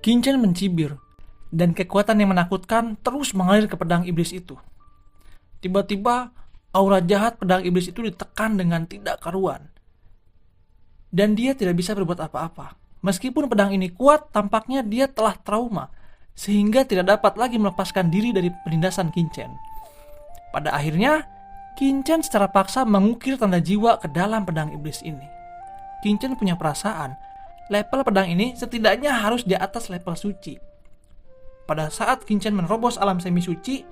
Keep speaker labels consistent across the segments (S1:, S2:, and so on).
S1: Qin mencibir, dan kekuatan yang menakutkan terus mengalir ke pedang iblis itu. Tiba-tiba, aura jahat pedang iblis itu ditekan dengan tidak karuan. Dan dia tidak bisa berbuat apa-apa. Meskipun pedang ini kuat, tampaknya dia telah trauma, sehingga tidak dapat lagi melepaskan diri dari penindasan Qin. Pada akhirnya, Qin secara paksa mengukir tanda jiwa ke dalam pedang iblis ini. Qin punya perasaan, level pedang ini setidaknya harus di atas level suci. Pada saat Qin menerobos alam semi suci,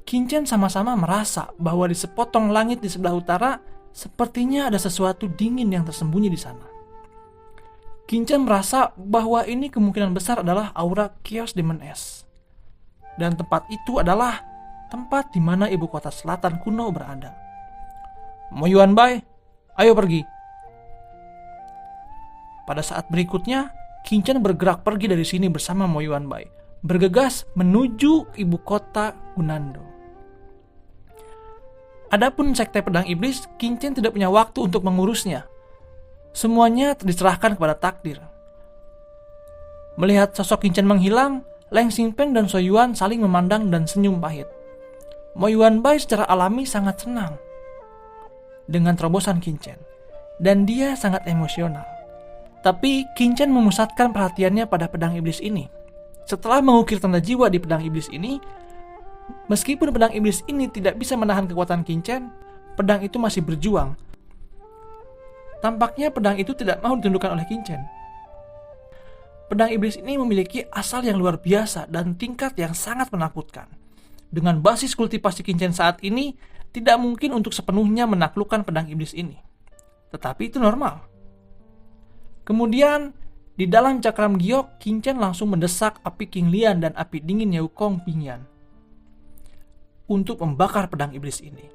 S1: Qin sama-sama merasa bahwa di sepotong langit di sebelah utara sepertinya ada sesuatu dingin yang tersembunyi di sana. Qin merasa bahwa ini kemungkinan besar adalah aura Chaos Demon S. Dan tempat itu adalah tempat di mana ibu kota selatan kuno berada. Mo Yuanbai, ayo pergi. Pada saat berikutnya, Qin bergerak pergi dari sini bersama Mo Yuanbai, bergegas menuju ibu kota Gunando. Adapun sekte pedang iblis, Qin tidak punya waktu untuk mengurusnya. Semuanya diserahkan kepada takdir. Melihat sosok Qin menghilang, Leng Xingpeng dan So Yuan saling memandang dan senyum pahit. Mo Yuanbai secara alami sangat senang dengan terobosan Qin, dan dia sangat emosional. Tapi Qin memusatkan perhatiannya pada pedang iblis ini. Setelah mengukir tanda jiwa di pedang iblis ini, meskipun pedang iblis ini tidak bisa menahan kekuatan Qin, pedang itu masih berjuang. Tampaknya pedang itu tidak mau ditundukkan oleh Qin. Pedang iblis ini memiliki asal yang luar biasa dan tingkat yang sangat menakutkan. Dengan basis kultivasi Qin saat ini, tidak mungkin untuk sepenuhnya menaklukkan pedang iblis ini. Tetapi itu normal. Kemudian, di dalam cakram giok, Qin langsung mendesak api King Lian dan api dingin Yaokong Pingyan untuk membakar pedang iblis ini.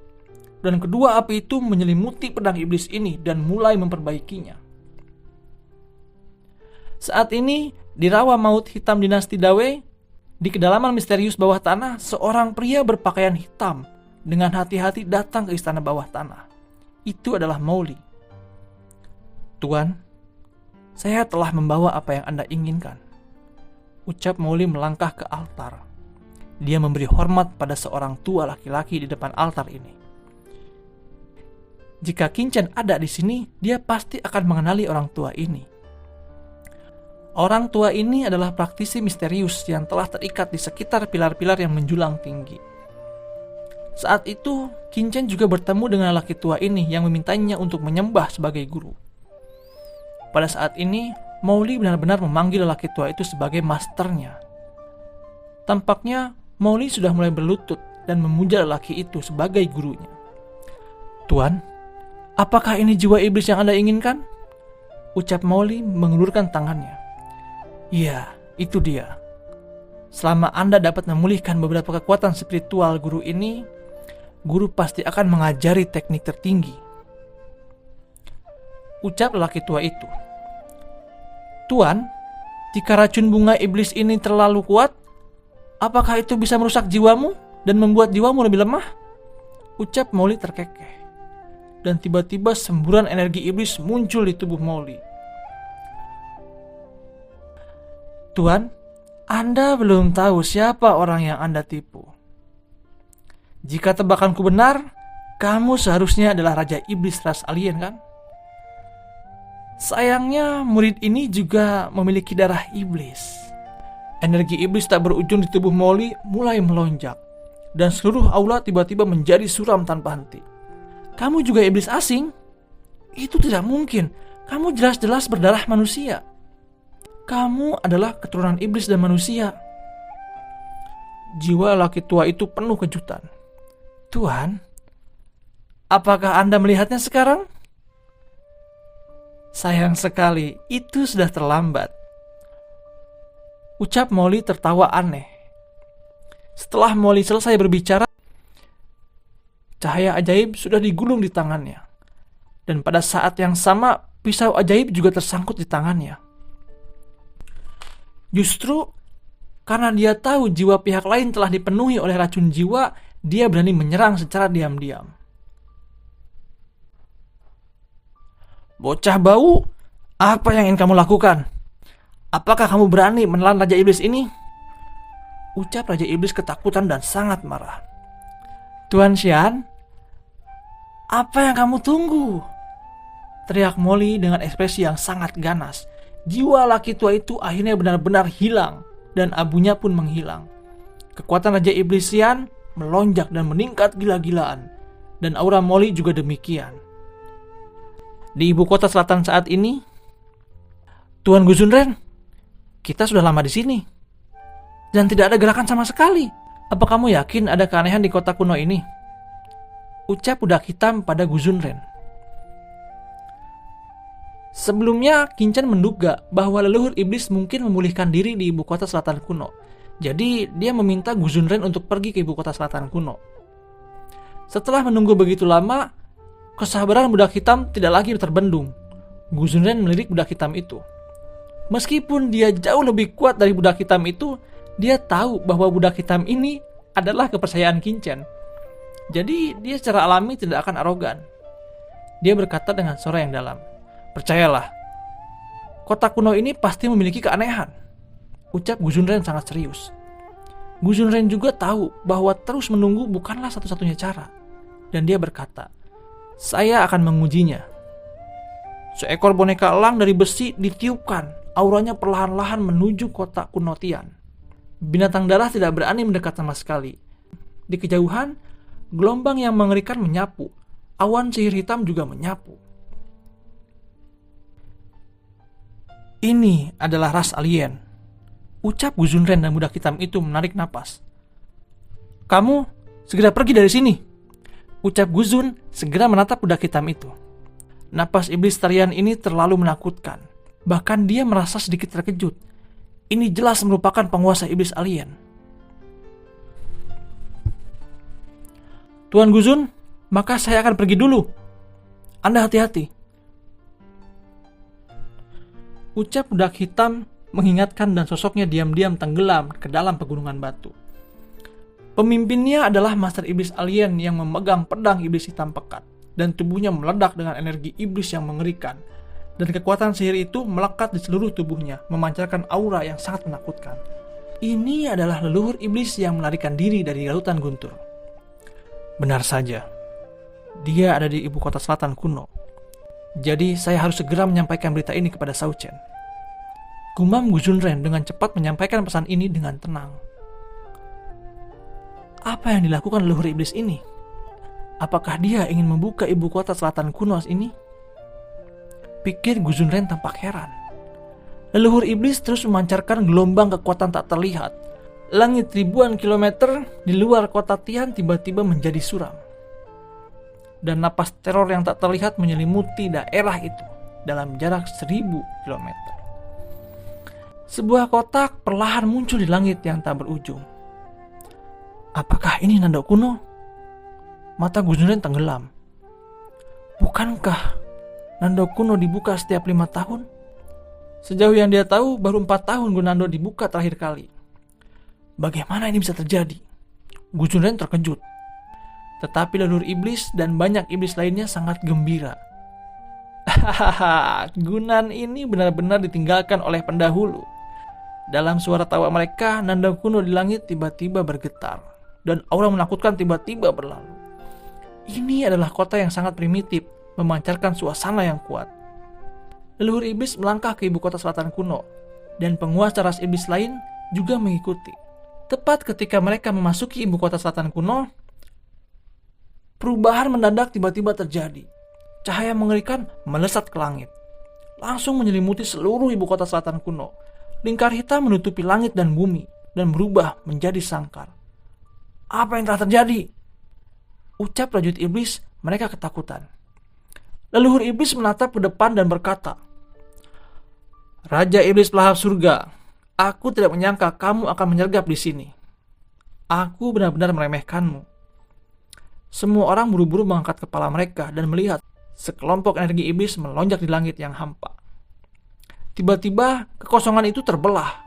S1: Dan kedua api itu menyelimuti pedang iblis ini dan mulai memperbaikinya. Saat ini, di rawa maut hitam dinasti Dawei, di kedalaman misterius bawah tanah, seorang pria berpakaian hitam dengan hati-hati datang ke istana bawah tanah. Itu adalah Mowli. Tuan, saya telah membawa apa yang Anda inginkan, ucap Mowli melangkah ke altar. Dia memberi hormat pada seorang tua laki-laki di depan altar ini. Jika Qin ada di sini, dia pasti akan mengenali orang tua ini. Orang tua ini adalah praktisi misterius yang telah terikat di sekitar pilar-pilar yang menjulang tinggi. Saat itu, Qin juga bertemu dengan laki tua ini yang memintanya untuk menyembah sebagai guru. Pada saat ini, Mowli benar-benar memanggil laki tua itu sebagai masternya. Tampaknya, Mowli sudah mulai berlutut dan memuja lelaki itu sebagai gurunya. Tuan, apakah ini jiwa iblis yang Anda inginkan? Ucap Mowli mengulurkan tangannya. Iya, itu dia. Selama Anda dapat memulihkan beberapa kekuatan spiritual guru ini, guru pasti akan mengajari teknik tertinggi, ucap lelaki tua itu. Tuan, jika racun bunga iblis ini terlalu kuat, apakah itu bisa merusak jiwamu dan membuat jiwamu lebih lemah? Ucap Mowli terkekeh. Dan tiba-tiba semburan energi iblis muncul di tubuh Mowli. Tuan, Anda belum tahu siapa orang yang Anda tipu. Jika tebakanku benar, kamu seharusnya adalah Raja Iblis ras alien, kan? Sayangnya, murid ini juga memiliki darah iblis. Energi iblis tak berujung di tubuh Mowli mulai melonjak, dan seluruh aula tiba-tiba menjadi suram tanpa henti. Kamu juga iblis asing? Itu tidak mungkin. Kamu jelas-jelas berdarah manusia. Kamu adalah keturunan iblis dan manusia. Jiwa laki tua itu penuh kejutan. Tuan, apakah Anda melihatnya sekarang? Sayang sekali, itu sudah terlambat, ucap Mowli tertawa aneh. Setelah Mowli selesai berbicara, cahaya ajaib sudah digulung di tangannya. Dan pada saat yang sama, pisau ajaib juga tersangkut di tangannya. Justru karena dia tahu jiwa pihak lain telah dipenuhi oleh racun jiwa, dia berani menyerang secara diam-diam. Bocah bau, apa yang ingin kamu lakukan? Apakah kamu berani menelan Raja Iblis ini? Ucap Raja Iblis ketakutan dan sangat marah. Tuan Xian, apa yang kamu tunggu? Teriak Molly dengan ekspresi yang sangat ganas. Jiwa laki tua itu akhirnya benar-benar hilang dan abunya pun menghilang. Kekuatan Raja Iblis Xian melonjak dan meningkat gila-gilaan, dan aura Molly juga demikian. Di ibu kota selatan saat ini, Tuan Guzunren, kita sudah lama di sini dan tidak ada gerakan sama sekali. Apa kamu yakin ada keanehan di kota kuno ini? Ucap budak hitam pada Guzunren. Sebelumnya, Qingchen menduga bahwa leluhur iblis mungkin memulihkan diri di ibu kota selatan kuno. Jadi, dia meminta Guzunren untuk pergi ke ibu kota selatan kuno. Setelah menunggu begitu lama, kesabaran budak hitam tidak lagi terbendung. Guzunren melirik budak hitam itu. Meskipun dia jauh lebih kuat dari budak hitam itu, dia tahu bahwa budak hitam ini adalah kepercayaan Qingchen. Jadi, dia secara alami tidak akan arogan. Dia berkata dengan suara yang dalam, "Percayalah, kota kuno ini pasti memiliki keanehan," ucap Guzunren sangat serius. Guzunren juga tahu bahwa terus menunggu bukanlah satu-satunya cara. Dan dia berkata, "Saya akan mengujinya." Seekor boneka elang dari besi ditiupkan, auranya perlahan-lahan menuju kota kuno Tian. Binatang darah tidak berani mendekat sama sekali. Di kejauhan, gelombang yang mengerikan menyapu. Awan sihir hitam juga menyapu. Ini adalah ras alien, ucap Guzunren, dan budak hitam itu menarik napas. "Kamu segera pergi dari sini," ucap Guzun segera menatap budak hitam itu. Napas iblis tarian ini terlalu menakutkan. Bahkan dia merasa sedikit terkejut. Ini jelas merupakan penguasa iblis alien. "Tuan Guzun, maka saya akan pergi dulu. Anda hati-hati," ucap budak hitam mengingatkan, dan sosoknya diam-diam tenggelam ke dalam pegunungan batu. Pemimpinnya adalah Master Iblis Alien yang memegang pedang iblis hitam pekat, dan tubuhnya meledak dengan energi iblis yang mengerikan. Dan kekuatan sihir itu melekat di seluruh tubuhnya, memancarkan aura yang sangat menakutkan. Ini adalah leluhur iblis yang melarikan diri dari lautan guntur. Benar saja, dia ada di ibu kota selatan kuno. Jadi saya harus segera menyampaikan berita ini kepada Shao Chen. Gumam Guzunren dengan cepat menyampaikan pesan ini dengan tenang. Apa yang dilakukan leluhur iblis ini? Apakah dia ingin membuka ibu kota selatan kuno ini? Pikir Guzunren tampak heran. Leluhur iblis terus memancarkan gelombang kekuatan tak terlihat. Langit ribuan kilometer di luar kota Tian tiba-tiba menjadi suram. Dan napas teror yang tak terlihat menyelimuti daerah itu dalam jarak 1000 kilometer. Sebuah kotak perlahan muncul di langit yang tak berujung. Apakah ini nandok kuno? Mata Guzunren tenggelam. Bukankah nandok kuno dibuka setiap 5 tahun? Sejauh yang dia tahu, baru 4 tahun Gunando dibuka terakhir kali. Bagaimana ini bisa terjadi? Guzunren terkejut. Tetapi leluhur iblis dan banyak iblis lainnya sangat gembira. Hahaha, Gunan ini benar-benar ditinggalkan oleh pendahulu. Dalam suara tawa mereka, nandang kuno di langit tiba-tiba bergetar, dan aura menakutkan tiba-tiba berlalu. Ini adalah kota yang sangat primitif, memancarkan suasana yang kuat. Leluhur iblis melangkah ke ibu kota selatan kuno, dan penguasa ras iblis lain juga mengikuti. Tepat ketika mereka memasuki ibu kota selatan kuno, perubahan mendadak tiba-tiba terjadi. Cahaya mengerikan melesat ke langit, langsung menyelimuti seluruh ibu kota selatan kuno. Lingkar hitam menutupi langit dan bumi, dan berubah menjadi sangkar. Apa yang telah terjadi? Ucap prajurit iblis, mereka ketakutan. Leluhur iblis menatap ke depan dan berkata, Raja iblis pelahap surga, aku tidak menyangka kamu akan menyergap di sini. Aku benar-benar meremehkanmu. Semua orang buru-buru mengangkat kepala mereka dan melihat sekelompok energi iblis melonjak di langit yang hampa. Tiba-tiba kekosongan itu terbelah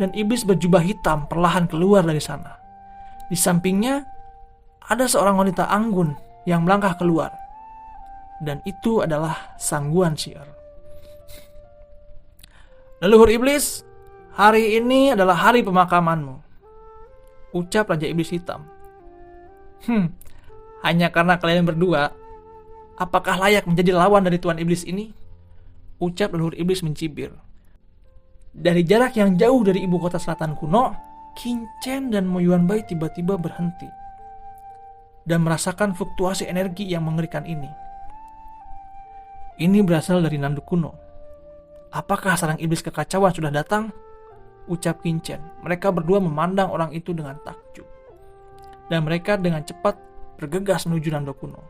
S1: dan iblis berjubah hitam perlahan keluar dari sana. Di sampingnya ada seorang wanita anggun yang melangkah keluar, dan itu adalah Sang Guan Xier. Leluhur iblis, Hari ini adalah hari pemakamanmu, ucap Raja Iblis Hitam. Hanya karena kalian berdua, apakah layak menjadi lawan dari Tuan Iblis ini? Ucap leluhur iblis mencibir. Dari jarak yang jauh dari ibu kota selatan kuno, Qin dan Mo Yuanbai tiba-tiba berhenti dan merasakan fluktuasi energi yang mengerikan ini. Ini berasal dari Nanduk kuno. Apakah sarang iblis kekacauan sudah datang? Ucap Qin. Mereka berdua memandang orang itu dengan takjub. Dan mereka dengan cepat bergegas menuju Nanduk kuno.